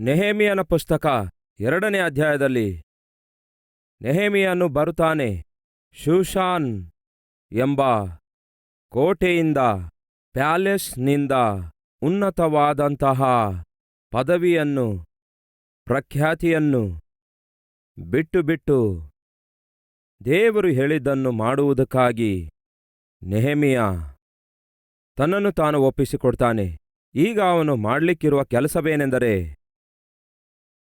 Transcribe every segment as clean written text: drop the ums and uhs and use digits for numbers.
ನೆಹೆಮೀಯನ ಪುಸ್ತಕ 2ನೇ ಅಧ್ಯಾಯದಲ್ಲಿ ನೆಹೆಮೀಯನು ಬರುತ್ತಾನೆ. ಶೂಷಾನ್ ಎಂಬ ಕೋಟೆಯಿಂದ, ಪ್ಯಾಲೇಸ್ನಿಂದ ಉನ್ನತವಾದಂತಹ ಪದವಿಯನ್ನು, ಪ್ರಖ್ಯಾತಿಯನ್ನು ಬಿಟ್ಟು ಬಿಟ್ಟು ದೇವರು ಹೇಳಿದ್ದನ್ನು ಮಾಡುವುದಕ್ಕಾಗಿ ನೆಹೆಮೀಯ ತನ್ನನ್ನು ತಾನು ಒಪ್ಪಿಸಿಕೊಡ್ತಾನೆ. ಈಗ ಅವನು ಮಾಡಲಿಕ್ಕಿರುವ ಕೆಲಸವೇನೆಂದರೆ,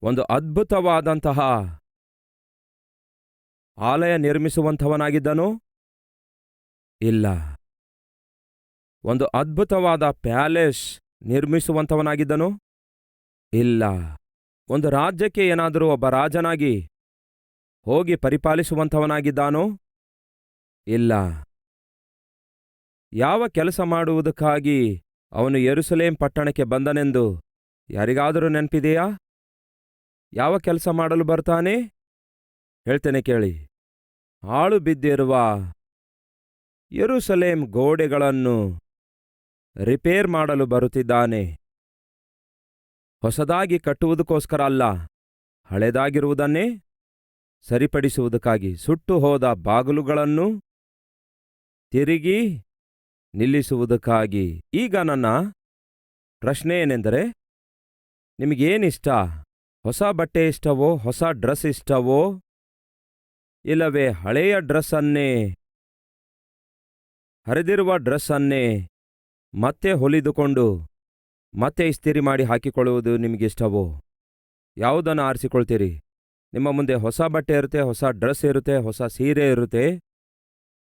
ಒಂದು ಅದ್ಭುತವಾದಂತಹ ಆಲಯ ನಿರ್ಮಿಸುವಂಥವನಾಗಿದ್ದನು? ಇಲ್ಲ. ಒಂದು ಅದ್ಭುತವಾದ ಪ್ಯಾಲೇಸ್ ನಿರ್ಮಿಸುವಂಥವನಾಗಿದ್ದನು? ಇಲ್ಲ. ಒಂದು ರಾಜ್ಯಕ್ಕೆ ಏನಾದರೂ ಒಬ್ಬ ರಾಜನಾಗಿ ಹೋಗಿ ಪರಿಪಾಲಿಸುವಂಥವನಾಗಿದ್ದಾನೋ? ಇಲ್ಲ. ಯಾವ ಕೆಲಸ ಮಾಡುವುದಕ್ಕಾಗಿ ಅವನು ಯೆರೂಸಲೇಮ್ ಪಟ್ಟಣಕ್ಕೆ ಬಂದನೆಂದು ಯಾರಿಗಾದರೂ ನೆನಪಿದೆಯಾ? ಯಾವ ಕೆಲಸ ಮಾಡಲು ಬರ್ತಾನೆ? ಹೇಳ್ತೇನೆ ಕೇಳಿ. ಹಾಳು ಬಿದ್ದಿರುವ ಯೆರೂಸಲೇಮ್ ಗೋಡೆಗಳನ್ನು ರಿಪೇರ್ ಮಾಡಲು ಬರುತ್ತಿದ್ದಾನೆ. ಹೊಸದಾಗಿ ಕಟ್ಟುವುದಕ್ಕೋಸ್ಕರ ಅಲ್ಲ, ಹಳೆದಾಗಿರುವುದನ್ನೇ ಸರಿಪಡಿಸುವುದಕ್ಕಾಗಿ. ಸುಟ್ಟು ಹೋದ ಬಾಗಿಲುಗಳನ್ನು ತಿರುಗಿ ನಿಲ್ಲಿಸುವುದಕ್ಕಾಗಿ. ಈಗ ನನ್ನ ಪ್ರಶ್ನೆ ಏನೆಂದರೆ, ನಿಮಗೇನಿಷ್ಟ? ಹೊಸ ಬಟ್ಟೆ ಇಷ್ಟವೋ, ಹೊಸ ಡ್ರೆಸ್ ಇಷ್ಟವೋ, ಇಲ್ಲವೇ ಹಳೆಯ ಡ್ರೆಸ್ಸನ್ನೇ, ಹರಿದಿರುವ ಡ್ರೆಸ್ಸನ್ನೇ ಮತ್ತೆ ಹೊಲಿದುಕೊಂಡು ಮತ್ತೆ ಇಸ್ತಿರಿ ಮಾಡಿ ಹಾಕಿಕೊಳ್ಳುವುದು ನಿಮಗಿಷ್ಟವೋ? ಯಾವುದನ್ನು ಆರಿಸಿಕೊಳ್ತೀರಿ? ನಿಮ್ಮ ಮುಂದೆ ಹೊಸ ಬಟ್ಟೆ ಇರುತ್ತೆ, ಹೊಸ ಡ್ರೆಸ್ ಇರುತ್ತೆ, ಹೊಸ ಸೀರೆ ಇರುತ್ತೆ,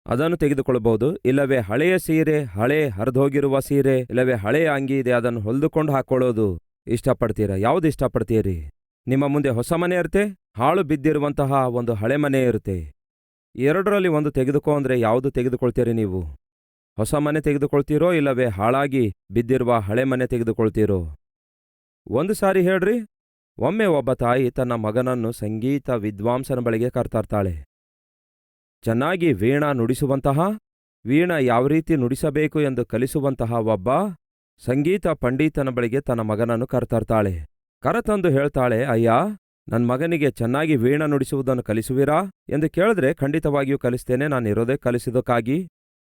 ಅದನ್ನು ತೆಗೆದುಕೊಳ್ಳಬಹುದು. ಇಲ್ಲವೇ ಹಳೆಯ ಸೀರೆ, ಹರಿದೋಗಿರುವ ಸೀರೆ, ಇಲ್ಲವೇ ಹಳೆಯ ಅಂಗಿ ಇದೆ, ಅದನ್ನು ಹೊಲಿದುಕೊಂಡು ಹಾಕೊಳ್ಳೋದು ಇಷ್ಟಪಡ್ತೀರಾ? ಯಾವುದು ಇಷ್ಟಪಡ್ತೀರಿ? ನಿಮ್ಮ ಮುಂದೆ ಹೊಸ ಮನೆ ಇರುತ್ತೆ, ಹಾಳು ಬಿದ್ದಿರುವಂತಹ ಒಂದು ಹಳೆ ಮನೆ ಇರುತ್ತೆ. ಎರಡರಲ್ಲಿ ಒಂದು ತೆಗೆದುಕೋ ಅಂದರೆ ಯಾವುದು ತೆಗೆದುಕೊಳ್ತೀರಿ ನೀವು? ಹೊಸ ಮನೆ ತೆಗೆದುಕೊಳ್ತೀರೋ, ಇಲ್ಲವೇ ಹಾಳಾಗಿ ಬಿದ್ದಿರುವ ಹಳೆ ಮನೆ ತೆಗೆದುಕೊಳ್ತೀರೋ? ಒಂದು ಸಾರಿ ಹೇಳ್ರಿ. ಒಮ್ಮೆ ಒಬ್ಬ ತಾಯಿ ತನ್ನ ಮಗನನ್ನು ಸಂಗೀತ ವಿದ್ವಾಂಸನ ಬಳಿಗೆ ಕರ್ತಾರ್ತಾಳೆ. ಚೆನ್ನಾಗಿ ವೀಣಾ ನುಡಿಸುವಂತಹ, ವೀಣಾ ಯಾವ ರೀತಿ ನುಡಿಸಬೇಕು ಎಂದು ಕಲಿಸುವಂತಹ ಒಬ್ಬ ಸಂಗೀತ ಪಂಡಿತನ ಬಳಿಗೆ ತನ್ನ ಮಗನನ್ನು ಕರ್ತಾರ್ತಾಳೆ. ಕರತಂದು ಹೇಳ್ತಾಳೆ, ಅಯ್ಯ, ನನ್ನ ಮಗನಿಗೆ ಚೆನ್ನಾಗಿ ವೀಣಾ ನುಡಿಸುವುದನ್ನು ಕಲಿಸುವಿರಾ ಎಂದು ಕೇಳಿದ್ರೆ, ಖಂಡಿತವಾಗಿಯೂ ಕಲಿಸ್ತೇನೆ, ನಾನಿರೋದೇ ಕಲಿಸಿದಕ್ಕಾಗಿ.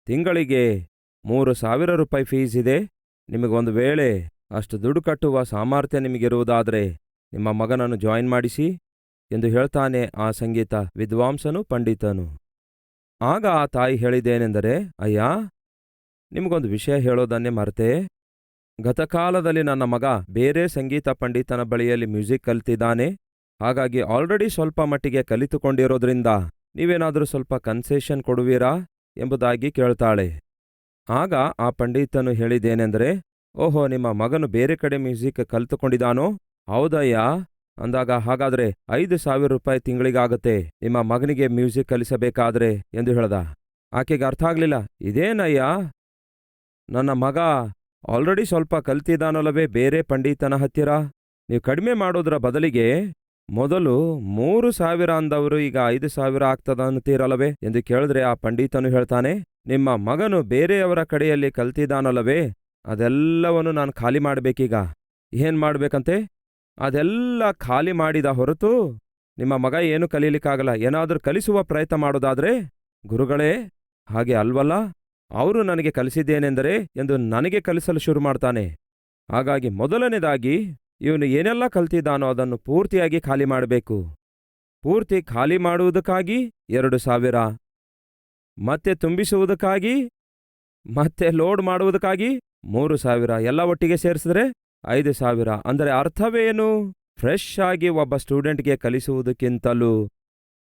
ತಿಂಗಳಿಗೆ 3,000 ರೂಪಾಯಿ ಫೀಸ್ ಇದೆ. ನಿಮಗೊಂದು ವೇಳೆ ಅಷ್ಟು ದುಡ್ಡು ಕಟ್ಟುವ ಸಾಮರ್ಥ್ಯ ನಿಮಗಿರುವುದಾದರೆ ನಿಮ್ಮ ಮಗನನ್ನು ಜಾಯಿನ್ ಮಾಡಿಸಿ ಎಂದು ಹೇಳ್ತಾನೆ ಆ ಸಂಗೀತ ವಿದ್ವಾಂಸನು, ಪಂಡಿತನು. ಆಗ ಆ ತಾಯಿ ಹೇಳಿದ್ದೇನೆಂದರೆ, ಅಯ್ಯ, ನಿಮಗೊಂದು ವಿಷಯ ಹೇಳೋದನ್ನೇ ಮರೆತೆ. ಗತಕಾಲದಲ್ಲಿ ನನ್ನ ಮಗ ಬೇರೆ ಸಂಗೀತ ಪಂಡಿತನ ಬಳಿಯಲ್ಲಿ ಮ್ಯೂಸಿಕ್ ಕಲಿತಿದ್ದಾನೆ. ಹಾಗಾಗಿ ಆಲ್ರೆಡಿ ಸ್ವಲ್ಪ ಮಟ್ಟಿಗೆ ಕಲಿತುಕೊಂಡಿರೋದ್ರಿಂದ ನೀವೇನಾದರೂ ಸ್ವಲ್ಪ ಕನ್ಸೆಷನ್ ಕೊಡುವೀರಾ ಎಂಬುದಾಗಿ ಕೇಳ್ತಾಳೆ. ಆಗ ಆ ಪಂಡಿತನು ಹೇಳಿದ್ದೇನೆಂದರೆ, ಓಹೋ, ನಿಮ್ಮ ಮಗನು ಬೇರೆ ಕಡೆ ಮ್ಯೂಸಿಕ್ ಕಲಿತುಕೊಂಡಿದ್ದಾನೋ? ಹೌದಯ್ಯ ಅಂದಾಗ, ಹಾಗಾದ್ರೆ 5,000 ರೂಪಾಯಿ ತಿಂಗಳಿಗಾಗತ್ತೆ ನಿಮ್ಮ ಮಗನಿಗೆ ಮ್ಯೂಸಿಕ್ ಕಲಿಸಬೇಕಾದ್ರೆ ಎಂದು ಹೇಳ್ದ. ಆಕೆಗೆ ಅರ್ಥ ಆಗ್ಲಿಲ್ಲ. ಇದೇನಯ್ಯ, ನನ್ನ ಮಗ ಆಲ್ರೆಡಿ ಸ್ವಲ್ಪ ಕಲ್ತಿದ್ದಾನಲ್ಲವೇ ಬೇರೆ ಪಂಡಿತನ ಹತ್ತಿರ, ನೀವು ಕಡಿಮೆ ಮಾಡೋದ್ರ ಬದಲಿಗೆ ಮೊದಲು 3,000 ಅಂದವರು ಈಗ 5,000 ಆಗ್ತದ ಅಂತೀರಲ್ಲವೇ ಎಂದು ಕೇಳಿದ್ರೆ, ಆ ಪಂಡಿತನು ಹೇಳ್ತಾನೆ, ನಿಮ್ಮ ಮಗನು ಬೇರೆಯವರ ಕಡೆಯಲ್ಲಿ ಕಲ್ತಿದ್ದಾನಲ್ಲವೇ, ಅದೆಲ್ಲವನ್ನು ನಾನು ಖಾಲಿ ಮಾಡಬೇಕೀಗ. ಏನ್ ಮಾಡ್ಬೇಕಂತೆ? ಅದೆಲ್ಲ ಖಾಲಿ ಮಾಡಿದ ಹೊರತು ನಿಮ್ಮ ಮಗ ಏನು ಕಲೀಲಿಕ್ಕಾಗಲ್ಲ. ಏನಾದರೂ ಕಲಿಸುವ ಪ್ರಯತ್ನ ಮಾಡೋದಾದ್ರೆ, ಗುರುಗಳೇ ಹಾಗೆ ಅಲ್ವಲ್ಲ, ಅವರು ನನಗೆ ಕಲಿಸಿದ್ದೇನೆಂದರೆ ಎಂದು ನನಗೆ ಕಲಿಸಲು ಶುರು ಮಾಡ್ತಾನೆ. ಹಾಗಾಗಿ ಮೊದಲನೇದಾಗಿ ಇವನು ಏನೆಲ್ಲ ಕಲ್ತಿದ್ದಾನೋ ಅದನ್ನು ಪೂರ್ತಿಯಾಗಿ ಖಾಲಿ ಮಾಡಬೇಕು. ಪೂರ್ತಿ ಖಾಲಿ ಮಾಡುವುದಕ್ಕಾಗಿ 2,000, ಮತ್ತೆ ತುಂಬಿಸುವುದಕ್ಕಾಗಿ, ಮತ್ತೆ ಲೋಡ್ ಮಾಡುವುದಕ್ಕಾಗಿ 3,000, ಎಲ್ಲ ಒಟ್ಟಿಗೆ ಸೇರಿಸಿದ್ರೆ 5,000. ಅಂದರೆ ಅರ್ಥವೇನು? ಫ್ರೆಶ್ ಆಗಿ ಒಬ್ಬ ಸ್ಟೂಡೆಂಟ್ಗೆ ಕಲಿಸುವುದಕ್ಕಿಂತಲೂ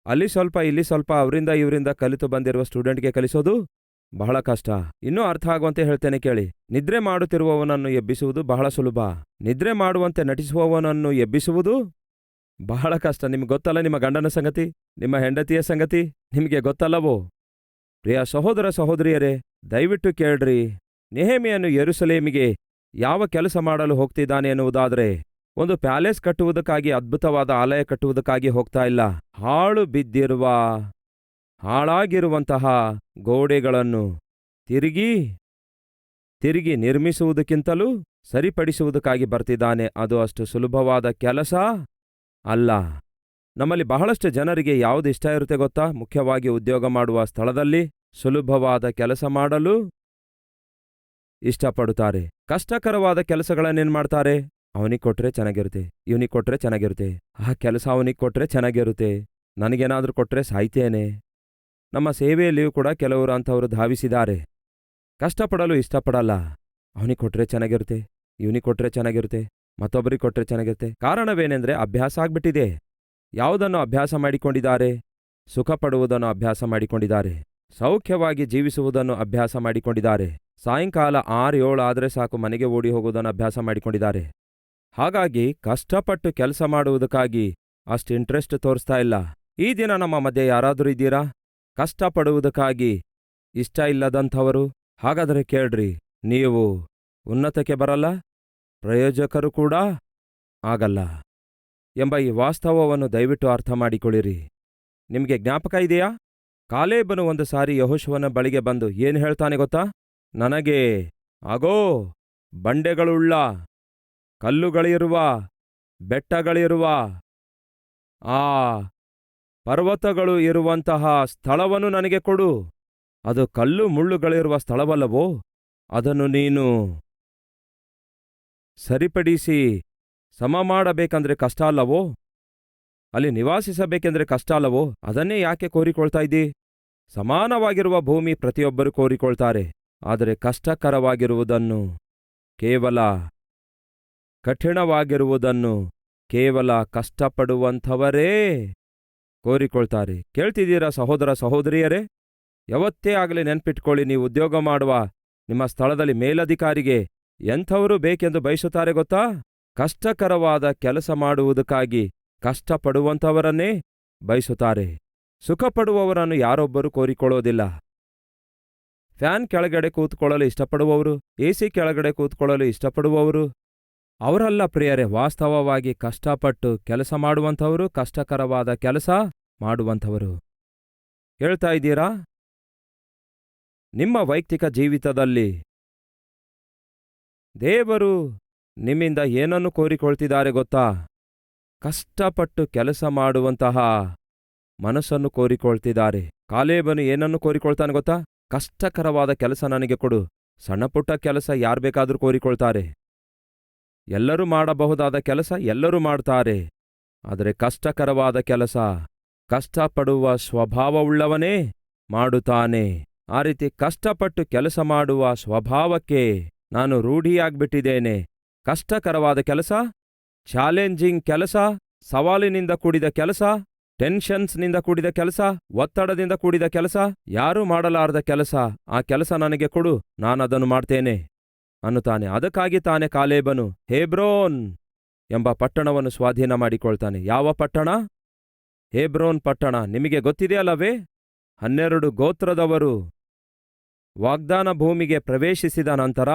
ಅಲ್ಲಿ ಸ್ವಲ್ಪ ಇಲ್ಲಿ ಸ್ವಲ್ಪ ಅವರಿಂದ ಇವರಿಂದ ಕಲಿತು ಬಂದಿರುವ ಸ್ಟೂಡೆಂಟ್ಗೆ ಕಲಿಸೋದು ಬಹಳ ಕಷ್ಟ. ಇನ್ನೂ ಅರ್ಥ ಆಗುವಂತೆ ಹೇಳ್ತೇನೆ ಕೇಳಿ. ನಿದ್ರೆ ಮಾಡುತ್ತಿರುವವನನ್ನು ಎಬ್ಬಿಸುವುದು ಬಹಳ ಸುಲಭ, ನಿದ್ರೆ ಮಾಡುವಂತೆ ನಟಿಸುವವನನ್ನು ಎಬ್ಬಿಸುವುದು ಬಹಳ ಕಷ್ಟ. ನಿಮ್ಗೆ ಗೊತ್ತಲ್ಲ ನಿಮ್ಮ ಗಂಡನ ಸಂಗತಿ, ನಿಮ್ಮ ಹೆಂಡತಿಯ ಸಂಗತಿ ನಿಮಗೆ ಗೊತ್ತಲ್ಲವೋ? ಪ್ರಿಯ ಸಹೋದರ ಸಹೋದರಿಯರೇ, ದಯವಿಟ್ಟು ಕೇಳ್ರಿ. ನೆಹೆಮೀಯನು ಯೆರೂಸಲೇಮಿಗೆ ಯಾವ ಕೆಲಸ ಮಾಡಲು ಹೋಗ್ತಿದ್ದಾನೆ ಎನ್ನುವುದಾದರೆ, ಒಂದು ಪ್ಯಾಲೇಸ್ ಕಟ್ಟುವುದಕ್ಕಾಗಿ, ಅದ್ಭುತವಾದ ಆಲಯ ಕಟ್ಟುವುದಕ್ಕಾಗಿ ಹೋಗ್ತಾ ಇಲ್ಲ. ಹಾಳು ಬಿದ್ದಿರುವ, ಹಾಳಾಗಿರುವಂತಹ ಗೋಡೆಗಳನ್ನು ತಿರುಗಿ ನಿರ್ಮಿಸುವುದಕ್ಕಿಂತಲೂ ಸರಿಪಡಿಸುವುದಕ್ಕಾಗಿ ಬರ್ತಿದ್ದಾನೆ. ಅದು ಅಷ್ಟು ಸುಲಭವಾದ ಕೆಲಸ ಅಲ್ಲ. ನಮ್ಮಲ್ಲಿ ಬಹಳಷ್ಟು ಜನರಿಗೆ ಯಾವುದು ಇಷ್ಟ ಇರುತ್ತೆ ಗೊತ್ತಾ? ಮುಖ್ಯವಾಗಿ ಉದ್ಯೋಗ ಮಾಡುವ ಸ್ಥಳದಲ್ಲಿ ಸುಲಭವಾದ ಕೆಲಸ ಮಾಡಲು ಇಷ್ಟಪಡುತ್ತಾರೆ. ಕಷ್ಟಕರವಾದ ಕೆಲಸಗಳನ್ನೇನು ಮಾಡ್ತಾರೆ? ಅವನಿಗೆ ಕೊಟ್ರೆ ಚೆನ್ನಾಗಿರುತ್ತೆ, ಇವನಿಗೆ ಕೊಟ್ರೆ ಚೆನ್ನಾಗಿರುತ್ತೆ, ಆ ಕೆಲಸ ಅವನಿಗೆ ಕೊಟ್ರೆ ಚೆನ್ನಾಗಿರುತ್ತೆ, ನನಗೇನಾದ್ರೂ ಕೊಟ್ರೆ ಸಾಯ್ತೇನೆ. ನಮ್ಮ ಸೇವೆಯಲ್ಲಿಯೂ ಕೂಡ ಕೆಲವರು ಅಂಥವರು ಧಾವಿಸಿದ್ದಾರೆ. ಕಷ್ಟಪಡಲು ಇಷ್ಟಪಡಲ್ಲ. ಅವನಿಗೆ ಕೊಟ್ರೆ ಚೆನ್ನಾಗಿರುತ್ತೆ, ಇವನಿಗೆ ಕೊಟ್ರೆ ಚೆನ್ನಾಗಿರುತ್ತೆ, ಮತ್ತೊಬ್ಬರಿಗೆ ಕೊಟ್ರೆ ಚೆನ್ನಾಗಿರುತ್ತೆ. ಕಾರಣವೇನೆಂದರೆ ಅಭ್ಯಾಸ ಆಗ್ಬಿಟ್ಟಿದೆ. ಯಾವುದನ್ನು ಅಭ್ಯಾಸ ಮಾಡಿಕೊಂಡಿದ್ದಾರೆ? ಸುಖ ಪಡುವುದನ್ನು ಅಭ್ಯಾಸ ಮಾಡಿಕೊಂಡಿದ್ದಾರೆ. ಸೌಖ್ಯವಾಗಿ ಜೀವಿಸುವುದನ್ನು ಅಭ್ಯಾಸ ಮಾಡಿಕೊಂಡಿದ್ದಾರೆ. ಸಾಯಂಕಾಲ 6-7 ಆದರೆ ಸಾಕು ಮನೆಗೆ ಓಡಿ ಹೋಗುವುದನ್ನು ಅಭ್ಯಾಸ ಮಾಡಿಕೊಂಡಿದ್ದಾರೆ. ಹಾಗಾಗಿ ಕಷ್ಟಪಟ್ಟು ಕೆಲಸ ಮಾಡುವುದಕ್ಕಾಗಿ ಅಷ್ಟು ಇಂಟ್ರೆಸ್ಟ್ ತೋರಿಸ್ತಾ ಇಲ್ಲ. ಈ ದಿನ ನಮ್ಮ ಮಧ್ಯೆ ಯಾರಾದರೂ ಇದ್ದೀರಾ ಕಷ್ಟಪಡುವುದಕ್ಕಾಗಿ ಇಷ್ಟ ಇಲ್ಲದಂಥವರು? ಹಾಗಾದರೆ ಕೇಳ್ರಿ, ನೀವು ಉನ್ನತಕ್ಕೆ ಬರಲ್ಲ, ಪ್ರಯೋಜಕರು ಕೂಡ ಆಗಲ್ಲ ಎಂಬ ಈ ವಾಸ್ತವವನ್ನು ದಯವಿಟ್ಟು ಅರ್ಥ ಮಾಡಿಕೊಳ್ಳಿರಿ. ನಿಮಗೆ ಜ್ಞಾಪಕ ಇದೆಯಾ? ಕಾಲೇಬನು ಒಂದು ಸಾರಿ ಯೆಹೋಶುವನ ಬಳಿಗೆ ಬಂದು ಏನು ಹೇಳ್ತಾನೆ ಗೊತ್ತಾ? ನನಗೆ ಆಗೋ ಬಂಡೆಗಳುಳ್ಳ, ಕಲ್ಲುಗಳಿರುವ, ಬೆಟ್ಟಗಳಿರುವ, ಆ ಪರ್ವತಗಳು ಇರುವಂತಹ ಸ್ಥಳವನ್ನು ನನಗೆ ಕೊಡು. ಅದು ಕಲ್ಲು ಮುಳ್ಳುಗಳಿರುವ ಸ್ಥಳವಲ್ಲವೋ? ಅದನ್ನು ನೀನು ಸರಿಪಡಿಸಿ ಸಮ ಮಾಡಬೇಕಂದ್ರೆ ಕಷ್ಟ ಅಲ್ಲವೋ? ಅಲ್ಲಿ ನಿವಾಸಿಸಬೇಕೆಂದ್ರೆ ಕಷ್ಟ ಅಲ್ಲವೋ? ಅದನ್ನೇ ಯಾಕೆ ಕೋರಿಕೊಳ್ತಾ ಇದ್ದಿ? ಸಮಾನವಾಗಿರುವ ಭೂಮಿ ಪ್ರತಿಯೊಬ್ಬರು ಕೋರಿಕೊಳ್ತಾರೆ. ಆದರೆ ಕಷ್ಟಕರವಾಗಿರುವುದನ್ನು, ಕೇವಲ ಕಠಿಣವಾಗಿರುವುದನ್ನು ಕೇವಲ ಕಷ್ಟಪಡುವಂಥವರೇ ಕೋರಿಕೊಳ್ತಾರೆ. ಕೇಳ್ತಿದ್ದೀರಾ ಸಹೋದರ ಸಹೋದರಿಯರೇ? ಯಾವತ್ತೇ ಆಗಲಿ ನೆನ್ಪಿಟ್ಕೊಳ್ಳಿ, ನೀವು ಉದ್ಯೋಗ ಮಾಡುವ ನಿಮ್ಮ ಸ್ಥಳದಲ್ಲಿ ಮೇಲಧಿಕಾರಿಗೆ ಎಂಥವರು ಬೇಕೆಂದು ಬಯಸುತ್ತಾರೆ ಗೊತ್ತಾ? ಕಷ್ಟಕರವಾದ ಕೆಲಸ ಮಾಡುವುದಕ್ಕಾಗಿ ಕಷ್ಟಪಡುವಂಥವರನ್ನೇ ಬಯಸುತ್ತಾರೆ. ಸುಖಪಡುವವರನ್ನು ಯಾರೊಬ್ಬರೂ ಕೋರಿಕೊಳ್ಳೋದಿಲ್ಲ. ಫ್ಯಾನ್ ಕೆಳಗಡೆ ಕೂತ್ಕೊಳ್ಳಲು ಇಷ್ಟಪಡುವವರು, ಎಸಿ ಕೆಳಗಡೆ ಕೂತ್ಕೊಳ್ಳಲು ಇಷ್ಟಪಡುವವರು ಅವರಲ್ಲ ಪ್ರಿಯರೇ ವಾಸ್ತವವಾಗಿ ಕಷ್ಟಪಟ್ಟು ಕೆಲಸ ಮಾಡುವಂಥವರು, ಕಷ್ಟಕರವಾದ ಕೆಲಸ ಮಾಡುವಂಥವರು. ಹೇಳ್ತಾ ಇದ್ದೀರಾ? ನಿಮ್ಮ ವೈಯಕ್ತಿಕ ಜೀವಿತದಲ್ಲಿ ದೇವರು ನಿಮ್ಮಿಂದ ಏನನ್ನು ಕೋರಿಕೊಳ್ತಿದ್ದಾರೆ ಗೊತ್ತಾ? ಕಷ್ಟಪಟ್ಟು ಕೆಲಸ ಮಾಡುವಂತಹ ಮನಸ್ಸನ್ನು ಕೋರಿಕೊಳ್ತಿದ್ದಾರೆ. ಕಾಲೇಬನು ಏನನ್ನು ಕೋರಿಕೊಳ್ತಾನೆ ಗೊತ್ತಾ? ಕಷ್ಟಕರವಾದ ಕೆಲಸ ನನಗೆ ಕೊಡು. ಸಣ್ಣಪುಟ್ಟ ಕೆಲಸ ಯಾರು ಬೇಕಾದರೂ ಕೋರಿಕೊಳ್ತಾರೆ. ಎಲ್ಲರೂ ಮಾಡಬಹುದಾದ ಕೆಲಸ ಎಲ್ಲರೂ ಮಾಡ್ತಾರೆ. ಆದರೆ ಕಷ್ಟಕರವಾದ ಕೆಲಸ ಕಷ್ಟಪಡುವ ಸ್ವಭಾವವುಳ್ಳವನೇ ಮಾಡುತ್ತಾನೆ. ಆ ರೀತಿ ಕಷ್ಟಪಟ್ಟು ಕೆಲಸ ಮಾಡುವ ಸ್ವಭಾವಕ್ಕೆ ನಾನು ರೂಢಿಯಾಗ್ಬಿಟ್ಟಿದ್ದೇನೆ. ಕಷ್ಟಕರವಾದ ಕೆಲಸ, ಚಾಲೆಂಜಿಂಗ್ ಕೆಲಸ, ಸವಾಲಿನಿಂದ ಕೂಡಿದ ಕೆಲಸ, ಟೆನ್ಷನ್ಸ್ನಿಂದ ಕೂಡಿದ ಕೆಲಸ, ಒತ್ತಡದಿಂದ ಕೂಡಿದ ಕೆಲಸ, ಯಾರೂ ಮಾಡಲಾರದ ಕೆಲಸ, ಆ ಕೆಲಸ ನನಗೆ ಕೊಡು, ನಾನದನ್ನು ಮಾಡ್ತೇನೆ ಅನ್ನುತ್ತಾನೆ. ಅದಕ್ಕಾಗಿ ತಾನೇ ಕಾಲೇಬನು ಹೇಬ್ರೋನ್ ಎಂಬ ಪಟ್ಟಣವನ್ನು ಸ್ವಾಧೀನ ಮಾಡಿಕೊಳ್ತಾನೆ. ಯಾವ ಪಟ್ಟಣ? ಹೇಬ್ರೋನ್ ಪಟ್ಟಣ. ನಿಮಗೆ ಗೊತ್ತಿದೆಯಲ್ಲವೇ? 12 ಗೋತ್ರದವರು ವಾಗ್ದಾನ ಭೂಮಿಗೆ ಪ್ರವೇಶಿಸಿದ ನಂತರ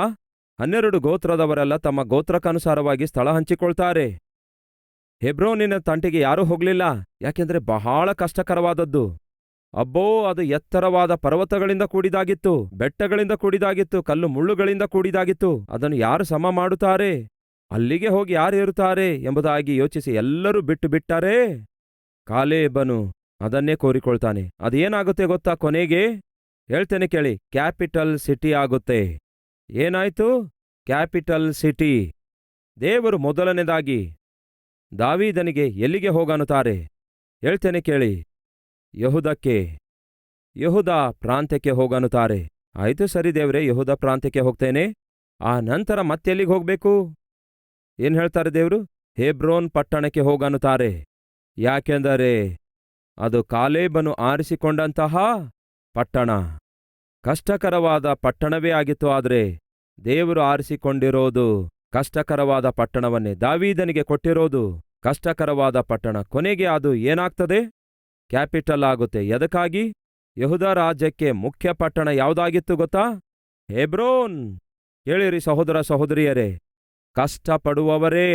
12 ಗೋತ್ರದವರೆಲ್ಲ ತಮ್ಮ ಗೋತ್ರಕ್ಕನುಸಾರವಾಗಿ ಸ್ಥಳ ಹಂಚಿಕೊಳ್ತಾರೆ. ಹೆಬ್ರೋನಿನ ತಂಟೆಗೆ ಯಾರೂ ಹೋಗಲಿಲ್ಲ. ಯಾಕೆಂದರೆ ಬಹಳ ಕಷ್ಟಕರವಾದದ್ದು. ಅಬ್ಬೋ, ಅದು ಎತ್ತರವಾದ ಪರ್ವತಗಳಿಂದ ಕೂಡಿದಾಗಿತ್ತು, ಬೆಟ್ಟಗಳಿಂದ ಕೂಡಿದಾಗಿತ್ತು, ಕಲ್ಲು ಮುಳ್ಳುಗಳಿಂದ ಕೂಡಿದಾಗಿತ್ತು. ಅದನ್ನು ಯಾರು ಸಮ ಮಾಡುತ್ತಾರೆ? ಅಲ್ಲಿಗೆ ಹೋಗಿ ಯಾರು ಇರುತ್ತಾರೆ ಎಂಬುದಾಗಿ ಯೋಚಿಸಿ ಎಲ್ಲರೂ ಬಿಟ್ಟು ಬಿಟ್ಟರೆ ಕಾಲೇಬನು ಅದನ್ನೇ ಕೋರಿಕೊಳ್ತಾನೆ. ಅದೇನಾಗುತ್ತೆ ಗೊತ್ತಾ? ಕೊನೆಗೆ ಹೇಳ್ತೇನೆ ಕೇಳಿ, ಕ್ಯಾಪಿಟಲ್ ಸಿಟಿ ಆಗುತ್ತೆ. ಏನಾಯ್ತು? Capital city. ದೇವರು ಮೊದಲನೇದಾಗಿ ದಾವೀದನಿಗೆ ಎಲ್ಲಿಗೆ ಹೋಗನ್ನುತ್ತಾರೆ? ಹೇಳ್ತೇನೆ ಕೇಳಿ, ಯೆಹೂದಕ್ಕೆ, ಯೆಹೂದ ಪ್ರಾಂತ್ಯಕ್ಕೆ ಹೋಗನ್ನುತ್ತಾರೆ. ಆಯ್ತು ಸರಿ ದೇವ್ರೆ, ಯೆಹೂದ ಪ್ರಾಂತ್ಯಕ್ಕೆ ಹೋಗ್ತೇನೆ. ಆ ನಂತರ ಮತ್ತೆಲ್ಲಿಗೆ ಹೋಗ್ಬೇಕು? ಏನ್ ಹೇಳ್ತಾರೆ ದೇವರು? ಹೇಬ್ರೋನ್ ಪಟ್ಟಣಕ್ಕೆ ಹೋಗನ್ನುತ್ತಾರೆ. ಯಾಕೆಂದರೆ ಅದು ಕಾಲೇಬನು ಆರಿಸಿಕೊಂಡಂತಹ ಪಟ್ಟಣ. ಕಷ್ಟಕರವಾದ ಪಟ್ಟಣವೇ ಆಗಿತ್ತು. ಆದರೆ ದೇವರು ಆರಿಸಿಕೊಂಡಿರೋದು ಕಷ್ಟಕರವಾದ ಪಟ್ಟಣವನ್ನೇ. ದಾವೀದನಿಗೆ ಕೊಟ್ಟಿರೋದು ಕಷ್ಟಕರವಾದ ಪಟ್ಟಣ. ಕೊನೆಗೆ ಅದು ಏನಾಗ್ತದೆ? ಕ್ಯಾಪಿಟಲ್ ಆಗುತ್ತೆ. ಎದಕ್ಕಾಗಿ? ಯೆಹೂದ ರಾಜ್ಯಕ್ಕೆ ಮುಖ್ಯ ಪಟ್ಟಣ ಯಾವುದಾಗಿತ್ತು ಗೊತ್ತಾ? ಹೇಬ್ರೋನ್. ಹೇಳಿರಿ ಸಹೋದರ ಸಹೋದರಿಯರೇ, ಕಷ್ಟಪಡುವವರೇ